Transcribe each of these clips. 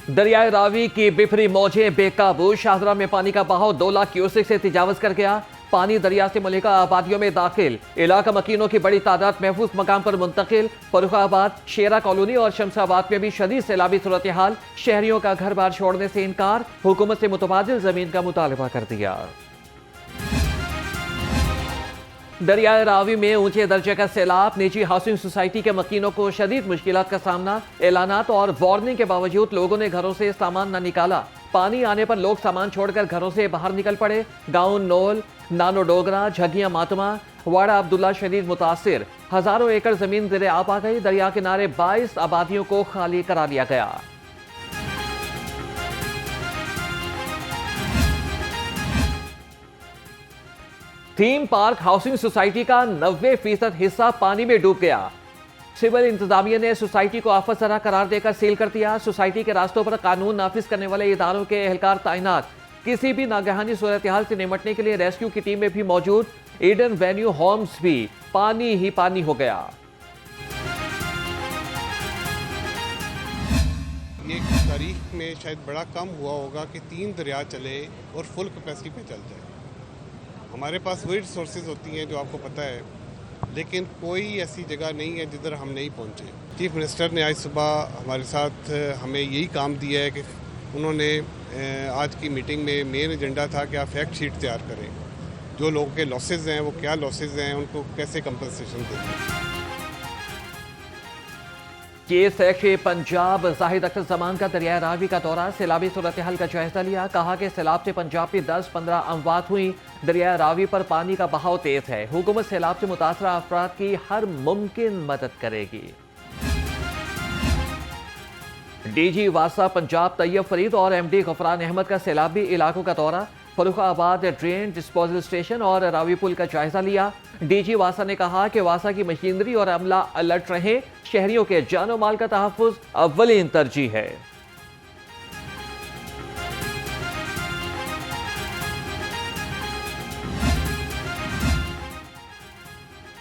दरियाए रावी की बिफरी मौजें बेकाबू। शाहदरा में पानी का बहाव 2 लाख क्यूसेक से तजावज कर गया। पानी दरिया से मुल्हिका आबादियों में दाखिल। इलाका मकीनों की बड़ी तादाद महफूज मकाम पर मुंतकिल। फर्रुखाबाद, शेरा कॉलोनी और शमशाबाद में भी शदीद सैलाबी सूरत हाल। शहरियों का घर बार छोड़ने से इनकार। हुकूमत से मुतबादिल जमीन का मुतालबा कर दिया। दरियाए रावी में ऊंचे दर्जे का सैलाब। निजी हाउसिंग सोसाइटी के मकीनों को शदीद मुश्किलात का सामना। ऐलानात और वार्निंग के बावजूद लोगों ने घरों से सामान न निकाला। पानी आने पर लोग सामान छोड़कर घरों से बाहर निकल पड़े। गांव नोल, नानो डोगरा, झगिया मातमा, वाड़ा अब्दुल्ला शदीद मुतासिर। हजारों एकड़ जमीन ज़ेरे आब आ गई। दरिया किनारे 22 आबादियों को खाली करा दिया गया। थीम पार्क हाउसिंग सोसाइटी का 90% हिस्सा पानी में डूब गया। सिविल इंतजामिया ने सोसाइटी को आफत ज़रा करार देकर सील कर दिया। सोसाइटी के रास्तों पर कानून नाफिज करने वाले इदारों के एहलकार तैनात। किसी भी नागहानी सूरत हाल से निपटने के लिए रेस्क्यू की टीमें भी मौजूद। ईडन वेन्यू होम्स भी पानी ही पानी हो गया। ये तारीख में शायद बड़ा कम हुआ होगा कि 3 दरिया चले और फुल कैपेसिटी पे चल जाए। हमारे पास वही रिसोर्सेज होती हैं जो आपको पता है, लेकिन कोई ऐसी जगह नहीं है जिधर हम नहीं पहुंचे। चीफ मिनिस्टर ने आज सुबह हमारे साथ हमें यही काम दिया है कि उन्होंने आज की मीटिंग में मेन एजेंडा था कि आप फैक्ट शीट तैयार करें। जो लोगों के लॉसेज हैं वो क्या लॉसेज हैं, उनको कैसे कंपनसेशन देंगे। ये सेक्रेटरी पंजाब जाहिद अख्तर जमान का दरिया रावी का दौरा। सैलाबी सूरत हाल का जायजा लिया। कहा कि सैलाब से पंजाब में 10-15 अमवात हुई। दरिया रावी पर पानी का बहाव तेज है। हुकूमत सैलाब से मुतासरा अफराद की हर मुमकिन मदद करेगी। डीजी वासा पंजाब तैयब फरीद और एमडी गफरान अहमद का सैलाबी इलाकों का दौरा। फर्रुखाबाद ड्रेन डिस्पोजल स्टेशन और रावी पुल का जायजा लिया। डीजी वासा ने कहा कि वासा की मशीनरी और अमला अलर्ट रहे। शहरियों के जानो माल का तहफ्फुज अव्वलीन तरजीह है।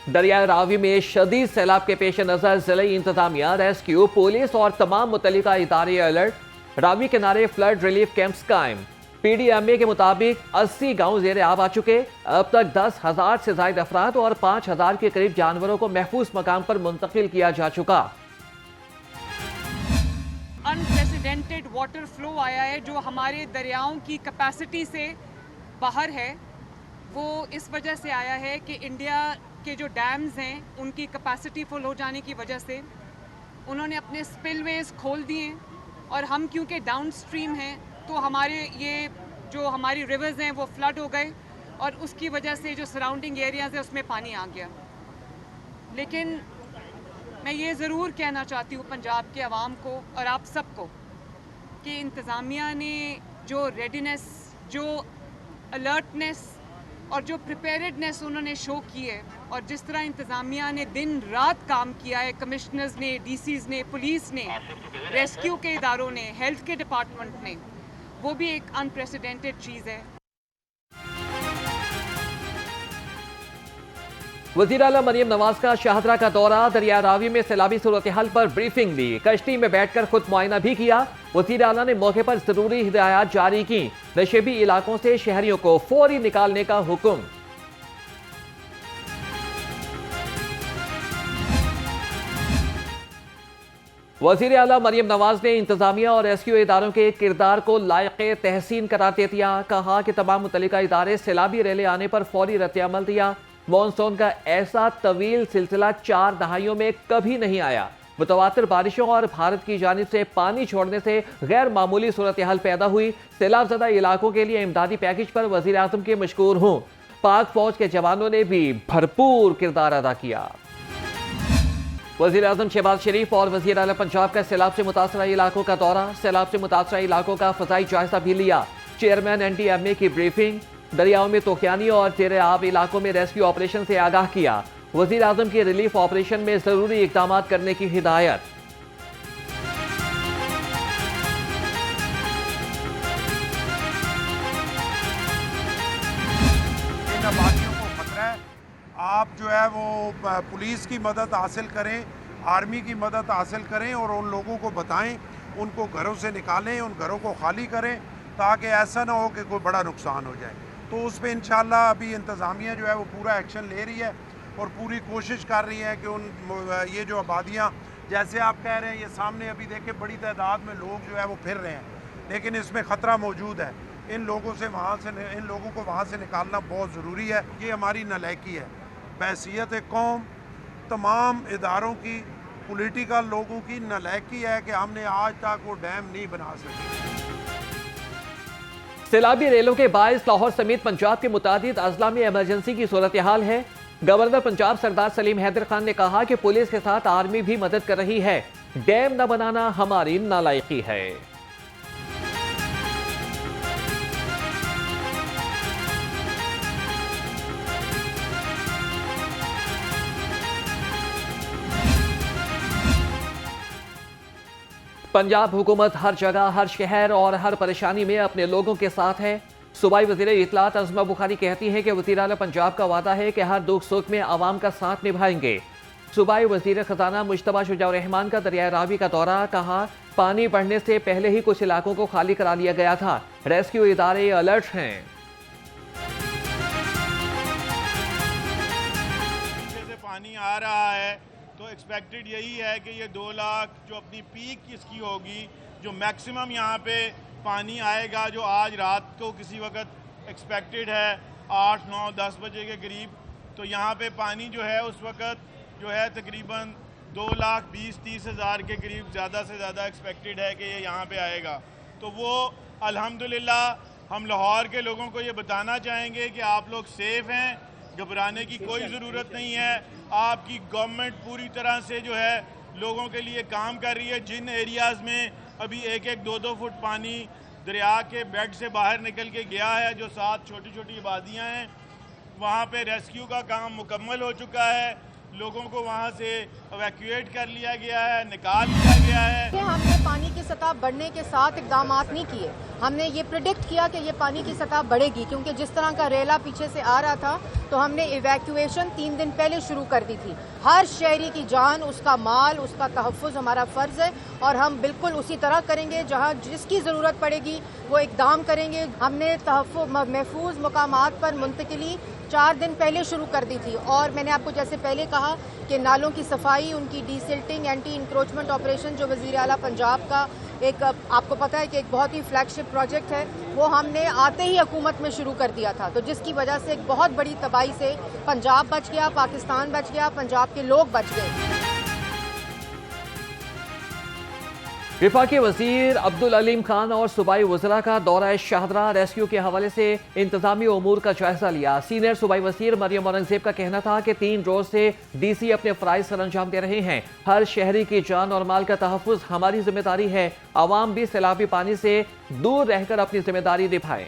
दरिया रावी में शदीद सैलाब के पेश नजर जिले इंतजामिया, रेस्क्यू, पुलिस और तमाम मुतल्लिका इदारे अलर्ट। रावी किनारे फ्लड रिलीफ कैंप्स कायम। पीडीएमए के मुताबिक 80 गांव ज़ेरे आब आ चुके। अब तक 10,000 से ज्यादा अफराद और 5,000 के करीब जानवरों को महफूज मकाम पर मुंतकिल किया जा चुका। अनप्रेसिडेंटेड वाटर फ्लो आया है जो हमारे दरियाओं की कैपेसिटी से बाहर है। वो इस वजह से आया है कि इंडिया के जो डैम्स हैं उनकी कैपेसिटी फुल हो जाने की वजह से उन्होंने अपने स्पिलवेज खोल दिए और हम क्योंकि डाउन स्ट्रीम हैं तो हमारे ये जो हमारी रिवर्स हैं वो फ्लड हो गए और उसकी वजह से जो सराउंडिंग एरियाज़ है उसमें पानी आ गया। लेकिन मैं ये ज़रूर कहना चाहती हूँ पंजाब के अवाम को और आप सबको कि इंतज़ामिया ने जो रेडीनेस, जो अलर्टनेस और जो प्रिपेयर्डनेस उन्होंने शो की है और जिस तरह इंतज़ामिया ने दिन रात काम किया है, कमिश्नर्स ने, डीसीज़ ने, पुलिस ने, रेस्क्यू के इदारों ने, हेल्थ के डिपार्टमेंट ने, वो भी एक अनप्रेसिडेंटेड चीज़ है। वज़ीर आला मरियम नवाज का शाहदरा का दौरा। दरिया रावी में सैलाबी सूरत हाल पर ब्रीफिंग दी। कश्ती में बैठकर खुद मुआयना भी किया। वज़ीर आला ने मौके पर जरूरी हिदायत जारी की। नशेबी इलाकों से शहरियों को फौरी निकालने का हुक्म। वज़ीर आला मरियम नवाज ने इंतजामिया और रेस्क्यू इदारों के किरदार को लायक तहसीन करार दे दिया। कहा कि तमाम मुतल्लिका इदारे सैलाबी रैले आने पर फौरी रद्द-ए-अमल दिया। मॉनसून का ऐसा तवील सिलसिला 4 दहाइयों में कभी नहीं आया। मुतवातिर बारिशों और भारत की जानिब से पानी छोड़ने से गैर मामूली सूरत हाल पैदा हुई। सैलाब ज़दा इलाकों के लिए इमदादी पैकेज पर वज़ीर आज़म के मशकूर हूँ। पाक फौज के जवानों ने भी भरपूर किरदार अदा किया। वज़ीर आज़म शहबाज शरीफ और वज़ीर आला पंजाब का सैलाब से मुतासरा इलाकों का दौरा। सैलाब से मुतासरा इलाकों का फ़ज़ाई जायजा भी लिया। चेयरमैन NDMA की ब्रीफिंग। दरियाओं में तूफ़ानी और ज़ेरे आब इलाकों में रेस्क्यू ऑपरेशन से आगाह किया। वज़ीर आज़म की रिलीफ ऑपरेशन में ज़रूरी इक़दाम करने की हिदायत। इन आबादियों को खतरा है। आप जो है वो पुलिस की मदद हासिल करें, आर्मी की मदद हासिल करें और उन लोगों को बताएं उनको घरों से निकालें, उन घरों को खाली करें, ताकि ऐसा ना हो कि कोई बड़ा नुकसान हो जाए। तो उस पर इंशाल्लाह अभी इंतज़ामिया जो है वो पूरा एक्शन ले रही है और पूरी कोशिश कर रही है कि ये जो आबादियाँ, जैसे आप कह रहे हैं, ये सामने अभी देखें बड़ी तादाद में लोग जो है वो फिर रहे हैं, लेकिन इसमें ख़तरा मौजूद है। इन लोगों को वहाँ से निकालना बहुत ज़रूरी है। ये हमारी नालायकी है। बहैसियत कौम तमाम इदारों की, पॉलिटिकल लोगों की नालायकी है कि हमने आज तक वो डैम नहीं बना सके। सैलाबी रेलों के बायस लाहौर समेत पंजाब के मुतादिद अजला में इमरजेंसी की सूरत हाल है। गवर्नर पंजाब सरदार सलीम हैदर खान ने कहा कि पुलिस के साथ आर्मी भी मदद कर रही है। डैम न बनाना हमारी नालायकी है। पंजाब हुकूमत हर जगह, हर शहर और हर परेशानी में अपने लोगों के साथ है। सूबाई वज़ीर इत्तलात अज़मा बुखारी कहती हैं कि वज़ीर आला पंजाब का वादा है कि हर दुख सुख में आवाम का साथ निभाएंगे। सूबाई वज़ीर ख़जाना मुश्तबा शुजा रहमान का दरिया रावी का दौरा, कहा पानी बढ़ने से पहले ही कुछ इलाकों को खाली करा लिया गया था। रेस्क्यू इदारे अलर्ट हैं। पीछे से पानी आ रहा है तो एक्सपेक्टेड यही है कि ये 2 लाख जो अपनी पीक इसकी होगी, जो मैक्सिमम यहाँ पे पानी आएगा, जो आज रात को किसी वक्त एक्सपेक्टेड है 8, 9, 10 बजे के करीब, तो यहाँ पे पानी जो है उस वक्त जो है तकरीबन 2,20,30 हज़ार के करीब ज़्यादा से ज़्यादा एक्सपेक्टेड है कि ये यहाँ पे आएगा। तो वो अल्हम्दुलिल्लाह हम लाहौर के लोगों को ये बताना चाहेंगे कि आप लोग सेफ़ हैं, घबराने की कोई ज़रूरत नहीं है। आपकी गवर्नमेंट पूरी तरह से जो है लोगों के लिए काम कर रही है। जिन एरियाज़ में अभी 1-1, 2-2 फुट पानी दरिया के बेड से बाहर निकल के गया है, जो 7 छोटी छोटी आबादियाँ हैं, वहाँ पे रेस्क्यू का काम मुकम्मल हो चुका है। लोगों को वहाँ से एवैक्यूएट कर लिया गया है, निकाल लिया गया है। हमने पानी की सतह बढ़ने के साथ इकदाम नहीं किए। हमने ये प्रिडिक्ट किया कि ये पानी की सतह बढ़ेगी, क्योंकि जिस तरह का रेला पीछे से आ रहा था, तो हमने इवैक्यूएशन 3 दिन पहले शुरू कर दी थी। हर शहरी की जान, उसका माल, उसका तहफ़्फ़ुज़ हमारा फ़र्ज़ है और हम बिल्कुल उसी तरह करेंगे। जहाँ जिसकी ज़रूरत पड़ेगी वो इकदाम करेंगे। हमने महफूज मकामात पर मुंतकिली 4 दिन पहले शुरू कर दी थी और मैंने आपको जैसे पहले कहा कि नालों की सफाई, उनकी डीसिल्टिंग, एंटी इंक्रोचमेंट ऑपरेशन जो वज़ीर आला पंजाब का एक, आपको पता है कि एक बहुत ही फ्लैगशिप प्रोजेक्ट है, वो हमने आते ही हुकूमत में शुरू कर दिया था। तो जिसकी वजह से एक बहुत बड़ी तबाही से पंजाब बच गया, पाकिस्तान बच गया, पंजाब के लोग बच गए। विफाकी वज़ीर अब्दुल अलीम खान और सूबाई वज़रा का दौरा शाहदरा, रेस्क्यू के हवाले से इंतजामी उमूर का जायजा लिया। सीनियर सूबाई वज़ीर मरियम औरंगज़ेब का कहना था कि 3 रोज से DC अपने फ़राइज़ सर अंजाम दे रहे हैं। हर शहरी की जान और माल का तहफ़्फ़ुज़ हमारी जिम्मेदारी है। आवाम भी सैलाबी पानी से दूर रहकर अपनी जिम्मेदारी निभाएं।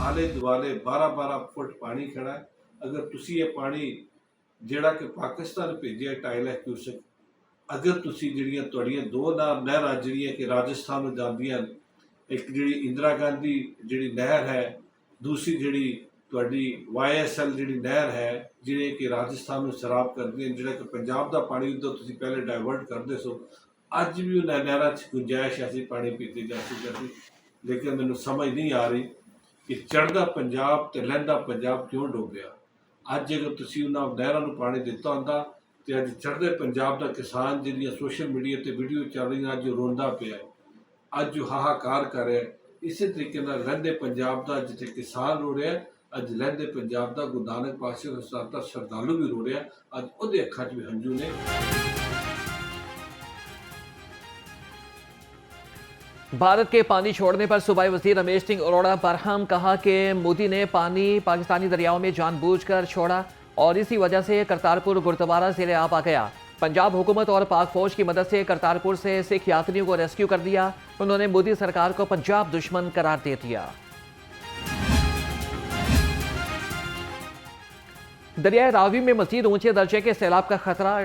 आले दुआले 12-12 फुट पानी खड़ा है। अगर तुसी ये पानी ਜਿਹੜਾ ਕਿ ਪਾਕਿਸਤਾਨ ਭੇਜਿਆ 2.5 ਲੱਖ क्यूसेक, अगर तुसी ਜਿਹੜੀਆਂ ਤੁਹਾਡੀਆਂ 2 ਨਹਿਰਾਂ ਜਿਹੜੀਆਂ ਕਿ ਰਾਜਸਥਾਨ ਨੂੰ ਜਾਂਦੀਆਂ, ਇੱਕ ਜਿਹੜੀ ਇੰਦਰਾ ਗਾਂਧੀ ਜਿਹੜੀ ਨਹਿਰ ਹੈ, ਦੂਸਰੀ ਜਿਹੜੀ ਤੁਹਾਡੀ YSL ਜਿਹੜੀ ਨਹਿਰ ਹੈ, ਜਿਹੜੇ ਕਿ ਰਾਜਸਥਾਨ ਨੂੰ ਸਰਾਬ ਕਰਦੀ ਹੈ, ਜਿਹੜਾ ਕਿ ਪੰਜਾਬ ਦਾ ਪਾਣੀ ਉਦੋਂ ਤੁਸੀਂ ਪਹਿਲੇ ਡਾਇਵਰਟ ਕਰਦੇ ਸੋ, ਅੱਜ ਵੀ ਉਹਨਾਂ ਨਹਿਰਾਂ 'ਚ ਗੁੰਜਾਇਸ਼ ਐਸੀ ਪਾਣੀ ਪੀਤੇ ਜਾ ਸਕਦਾ ਸੀ। ਲੇਕਿਨ ਮੈਨੂੰ ਸਮਝ ਨਹੀਂ ਆ ਰਹੀ ਕਿ ਚੜ੍ਹਦਾ ਪੰਜਾਬ ਤੇ ਲਹਿੰਦਾ ਪੰਜਾਬ ਕਿਉਂ ਡੁੱਬਿਆ। ਅੱਜ ਅਗਰ ਤੁਸੀਂ ਉਹਨਾਂ ਨਹਿਰਾਂ ਨੂੰ ਪਾਣੀ ਦਿੱਤਾ ਹੁੰਦਾ ਤੇ ਅੱਜ ਚੜ੍ਹਦੇ ਪੰਜਾਬ ਦਾ ਕਿਸਾਨ ਜਿਹੜੀਆਂ ਸੋਸ਼ਲ ਮੀਡੀਆ ਤੇ ਵੀਡੀਓ ਚੱਲ ਰਹੀਆਂ, ਅੱਜ ਉਹ ਰੋਂਦਾ ਪਿਆ, ਅੱਜ ਉਹ ਹਾਹਾਕਾਰ ਕਰ ਰਿਹਾ। ਇਸੇ ਤਰੀਕੇ ਨਾਲ ਲਹਿੰਦੇ ਪੰਜਾਬ ਦਾ ਜਿੱਥੇ ਕਿਸਾਨ ਰੋ ਰਿਹਾ, ਅੱਜ ਲਹਿੰਦੇ ਪੰਜਾਬ ਦਾ ਗੁਰੂ ਨਾਨਕ ਪਾਤਸ਼ਾਹ ਉਸਤਾਦ ਦਾ ਸ਼ਰਧਾਲੂ ਵੀ ਰੋ ਰਿਹਾ। ਅੱਜ ਉਹਦੇ ਅੱਖਾਂ 'ਚ ਵੀ ਹੰਝੂ ਨੇ। भारत के पानी छोड़ने पर सूबाई वज़ीर रमेश सिंह अरोड़ा बरहम, कहा कि मोदी ने पानी पाकिस्तानी दरियाओं में जानबूझकर छोड़ा और इसी वजह से करतारपुर गुरुद्वारा ज़ेरे आब आ गया। पंजाब हुकूमत और पाक फौज की मदद से करतारपुर से सिख यात्रियों को रेस्क्यू कर दिया। उन्होंने मोदी सरकार को पंजाब दुश्मन करार दे दिया। दरियाए रावी में मज़ीद ऊंचे दर्जे के सैलाब का खतरा।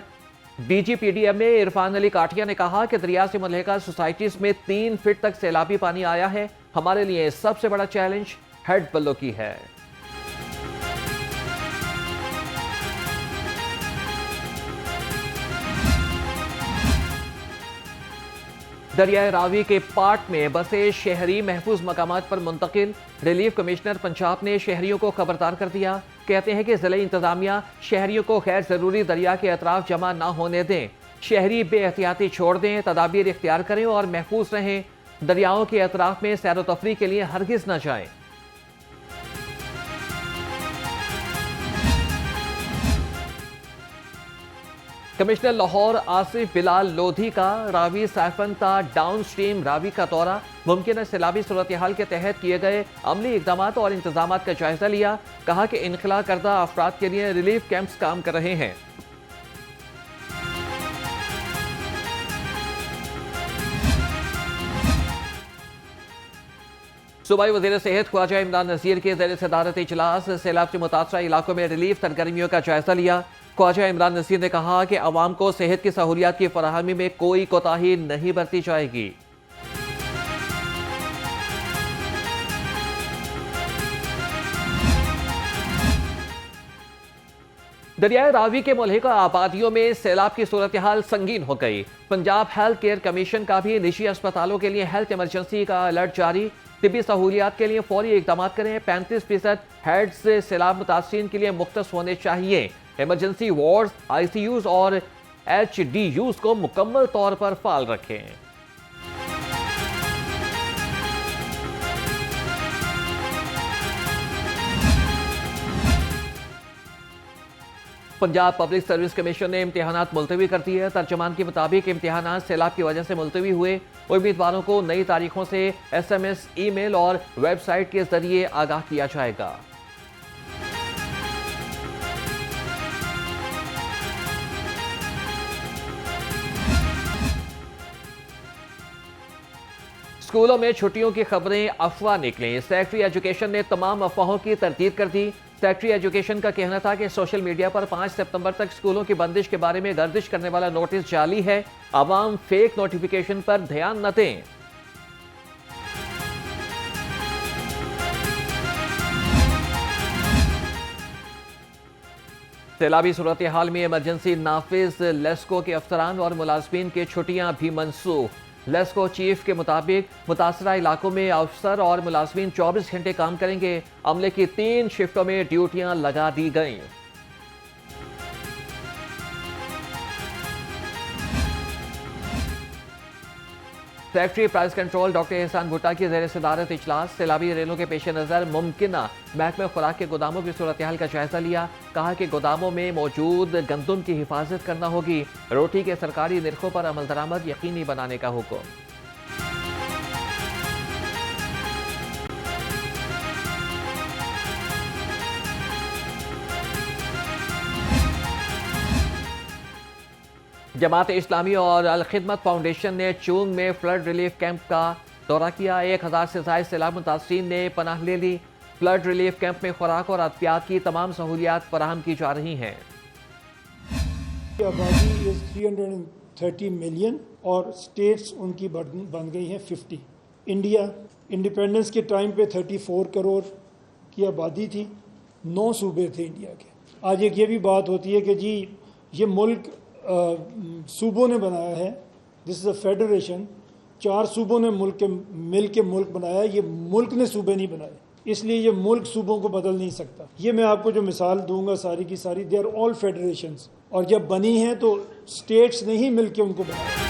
DGPDM में इरफान अली काठिया ने कहा कि दरिया से मुल्हिका सोसाइटीज में 3 फीट तक सैलाबी पानी आया है। हमारे लिए सबसे बड़ा चैलेंज हेड बल्लो की है। दरियाए रावी के पाट में बसे शहरी महफूज मकामात पर मुंतकिल। रिलीफ कमिश्नर पंजाब ने शहरियों को खबरदार कर दिया। कहते हैं कि जिले इंतजामिया शहरियों को गैर जरूरी दरिया के अतराफ जमा ना होने दें। शहरी बेहतियाती छोड़ दें, तदाबीर इख्तियार करें और महफूज रहें। दरियाओं के अतराफ में सैर व तफरी के लिए हरगिज न जाएं। कमिश्नर लाहौर आसिफ बिलाल लोधी का रावी साइफनता डाउन स्ट्रीम रावी का दौरा। मुमकिन सैलाबी सूरत हाल के तहत किए गए अमली इकदाम और इंतजाम का जायजा लिया। कहा कि इनखला करदा अफराद के लिए रिलीफ कैंप्स काम कर रहे हैं। सूबाई वज़ीर सेहत ख्वाजा इमरान नज़ीर के ज़ेर सदारत इजलास सैलाब से मुतासरा इलाकों में रिलीफ सरगर्मियों का जायजा लिया। ख्वाजा इमरान नज़ीर ने कहा कि अवाम को सेहत की सहूलियात की फराहमी में कोई कोताही नहीं बरती जाएगी। दरियाए रावी के मुल्हिका आबादियों में सैलाब की सूरत हाल संगीन हो गई। पंजाब हेल्थ केयर कमीशन का भी निजी अस्पतालों के लिए हेल्थ इमरजेंसी का अलर्ट जारी। तिबी सहूलियात के लिए फौरी इकदाम करें। 35% हेड्स सैलाब मुतासरीन के लिए मुख्तस होने चाहिए। इमरजेंसी वार्ड्स, ICUs और HDUs को मुकम्मल तौर पर फाल रखें। पंजाब पब्लिक सर्विस कमीशन ने इम्तिहानात मुलतवी कर दिए। तर्जमान के मुताबिक इम्तिहानात सैलाब की वजह से मुलतवी हुए। उम्मीदवारों को नई तारीखों से SMS, ईमेल और वेबसाइट के जरिए आगाह किया जाएगा। स्कूलों में छुट्टियों की खबरें अफवाह निकली। सेक्रेटरी एजुकेशन ने तमाम अफवाहों की तरदीद कर दी। सेक्रेटरी एजुकेशन का कहना था कि सोशल मीडिया पर 5 सितंबर तक स्कूलों की बंदिश के बारे में गर्दिश करने वाला नोटिस जाली है। आवाम फेक नोटिफिकेशन पर ध्यान न दें। सैलाबी सूरत हाल में इमरजेंसी नाफिज लेस्को के अफसरान और मुलाजमीन की छुट्टियां भी मनसूख। लेस्को चीफ के मुताबिक मुतासरा इलाकों में अफसर और मुलाजमीन 24 घंटे काम करेंगे। अमले की 3 शिफ्टों में ड्यूटियां लगा दी गईं। सेक्रेटरी प्राइस कंट्रोल डॉक्टर एहसान भुट्टा की ज़ेर सदारत इजलास सैलाबी रेलों के पेश नज़र मुमकिन महकमा खुराक के गोदामों की सूरत हाल का जायजा लिया। कहा कि गोदामों में मौजूद गंदम की हिफाजत करना होगी। रोटी के सरकारी निर्खों पर अमल दरामद यकीनी बनाने का हुक्म। जमात इस्लामी और अल खिदमत फाउंडेशन ने चूंग में फ्लड रिलीफ कैंप का दौरा किया। 1000 से ज़ायद सैलाब मुतासरीन ने पनाह ले ली। फ्लड रिलीफ कैंप में खुराक और अद्वियात की तमाम सहूलियात फराहम की जा रही हैं। आबादी इज 330 मिलियन और स्टेट्स उनकी बन गई हैं 50। इंडिया इंडिपेंडेंस के टाइम पे 34 करोड़ की आबादी थी, 9 सूबे थे इंडिया के। आज एक ये भी बात होती है कि जी ये मुल्क सूबों ने बनाया है, दिस इज़ अ फेडरेशन। 4 सूबों ने मिल के मुल्क बनाया है, ये मुल्क ने सूबे नहीं बनाए, इसलिए ये मुल्क सूबों को बदल नहीं सकता। ये मैं आपको जो मिसाल दूंगा सारी की सारी दे आर ऑल फेडरेशंस, और जब बनी हैं तो स्टेट्स ने ही मिल के उनको बनाया।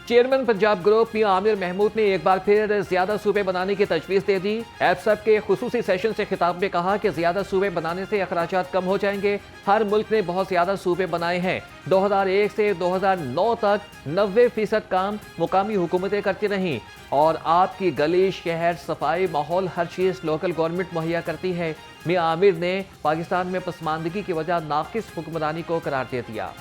चेयरमैन पंजाब ग्रुप मियां आमिर महमूद ने एक बार फिर ज्यादा सूबे बनाने की तजवीज़ दे दी। एफसब के खुसूसी सेशन से खिताब में कहा कि ज्यादा सूबे बनाने से अखराजात कम हो जाएंगे। हर मुल्क ने बहुत ज्यादा सूबे बनाए हैं। 2001 से 2009 तक 90% काम मुकामी हुकूमतें करती रहीं और आपकी गली, शहर, सफाई, माहौल, हर चीज़ लोकल गवर्नमेंट मुहैया करती है। मियां आमिर ने पाकिस्तान में पसमानदगी की वजह नाकिस हुक्मरानी को करार दे दिया।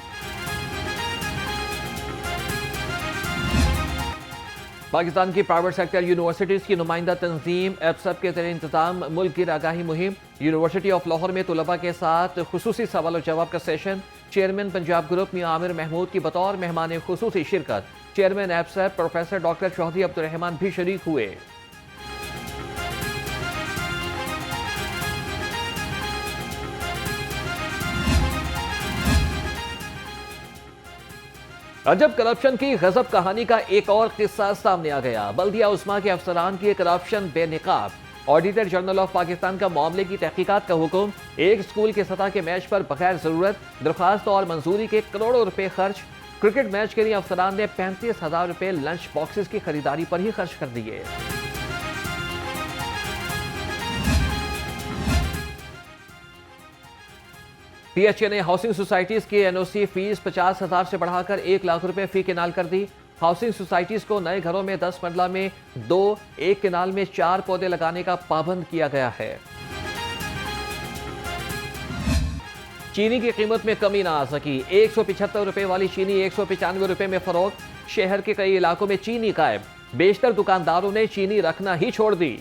पाकिस्तान की प्राइवेट सेक्टर यूनिवर्सिटीज़ की नुमाइंदा तंजीम एफसब के ज़रिए इंतजाम मुल्क की आगाही मुहिम। यूनिवर्सिटी ऑफ लाहौर में तलबा के साथ खुसूसी सवाल जवाब का सेशन। चेयरमैन पंजाब ग्रुप मियां आमिर महमूद की बतौर मेहमान खुसूसी शिरकत। चेयरमैन एफसब प्रोफेसर डॉक्टर चौधरी अब्दुर्रहमान भी शरीक हुए। अजब करप्शन की गजब कहानी का एक और किस्सा सामने आ गया। बल्दिया उस्मा के अफसरान की करप्शन बेनिकाब। ऑडिटर जनरल ऑफ पाकिस्तान का मामले की तहकीकात का हुक्म। एक स्कूल के सतह के मैच पर बगैर जरूरत दरखास्त और मंजूरी के करोड़ों रुपए खर्च। क्रिकेट मैच के लिए अफसरान ने 35,000 रुपए लंच बॉक्सेस की खरीदारी पर ही खर्च कर दिए। पीएचए ने हाउसिंग सोसाइटीज की एनओसी फीस 50,000 से बढ़ाकर 1 लाख रुपए फी केनाल कर दी। हाउसिंग सोसाइटीज को नए घरों में 10 मरला में 2, 1 केनाल में 4 पौधे लगाने का पाबंद किया गया है। चीनी की कीमत में कमी ना आ सकी। 175 रुपए वाली चीनी 195 रुपए में फरोख्त। शहर के कई इलाकों में चीनी गायब। बेशतर दुकानदारों ने चीनी रखना ही छोड़ दी।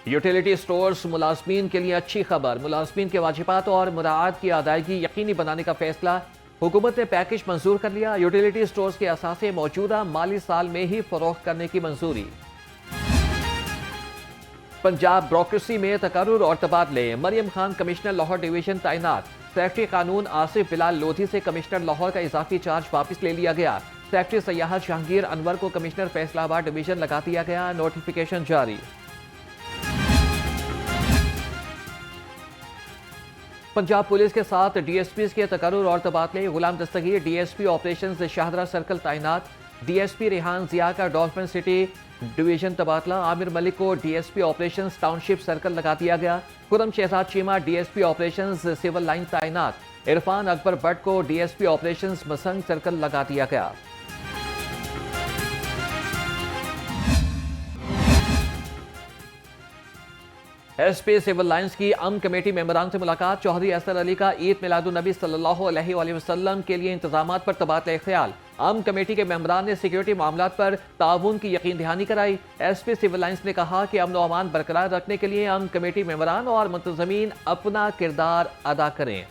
यूटिलिटी स्टोर्स मुलाजमीन के लिए अच्छी खबर। मुलाजमीन के वाजिबात और मुराआत की अदायगी यकीनी बनाने का फैसला। हुकूमत ने पैकेज मंजूर कर लिया। यूटिलिटी स्टोर्स के असासे मौजूदा माली साल में ही फरोख्त करने की मंजूरी। पंजाब ब्यूरोक्रेसी में तकर्रुर और तबादले। मरियम खान कमिश्नर लाहौर डिवीजन तैनात। सेक्रेटरी कानून आसिफ बिलाल लोधी से कमिश्नर लाहौर का इजाफी चार्ज वापस ले लिया गया। सेक्रेटरी सयाहत जहांगीर अनवर को कमिश्नर फैसलाबाद डिवीजन लगा दिया गया। नोटिफिकेशन जारी। पंजाब पुलिस के साथ डीएसपी के तकर्रुर और तबादले। गुलाम दस्तगीर डीएसपी ऑपरेशंस शाहदरा सर्कल तैनात। डीएसपी रेहान जिया का डॉल्फिन सिटी डिवीजन तबादला। आमिर मलिक को डीएसपी ऑपरेशंस टाउनशिप सर्कल लगा दिया गया। Khurram Shahzad Cheema DSP operations civil line तैनात। इरफान अकबर भट्ट को डीएसपी ऑपरेशंस मसंग सर्कल लगा दिया गया। एसपी सिविल लाइंस की अम कमेटी मेंबरान से मुलाकात। चौधरी असर अली का ईद मिलादुन नबी सल्लल्लाहु अलैहि वसल्लम के लिए इंतजामात पर तबादला ख्याल। अम कमेटी के मेंबरान ने सिक्योरिटी मामलात पर ताउन की यकीन दहानी कराई। एसपी सिविल लाइंस ने कहा कि अमन व अमान बरकरार रखने के लिए अम कमेटी मेंबरान और मुंतजमीन अपना किरदार अदा करें।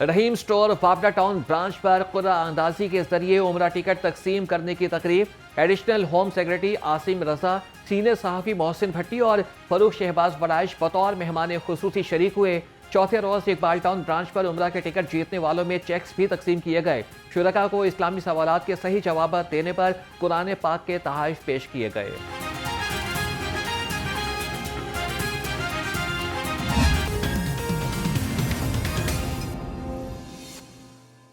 रहीम स्टोर फाफडा टाउन ब्रांच पर कुर्रा अंदाजी के जरिए उम्रा टिकट तकसीम करने की तकरीब। एडिशनल होम सेक्रेटरी आसिम रजा, सीनियर सहाफ़ी मोहसिन भट्टी और फरूख शहबाज बड़ाइश बतौर मेहमान खुसूसी शरीक हुए। चौथे रोज इकबाल टाउन ब्रांच पर उम्रा के टिकट जीतने वालों में चेक्स भी तकसीम किए गए। शुरका को इस्लामी सवालात के सही जवाब देने पर कुरान पाक के तहाइफ पेश किए गए।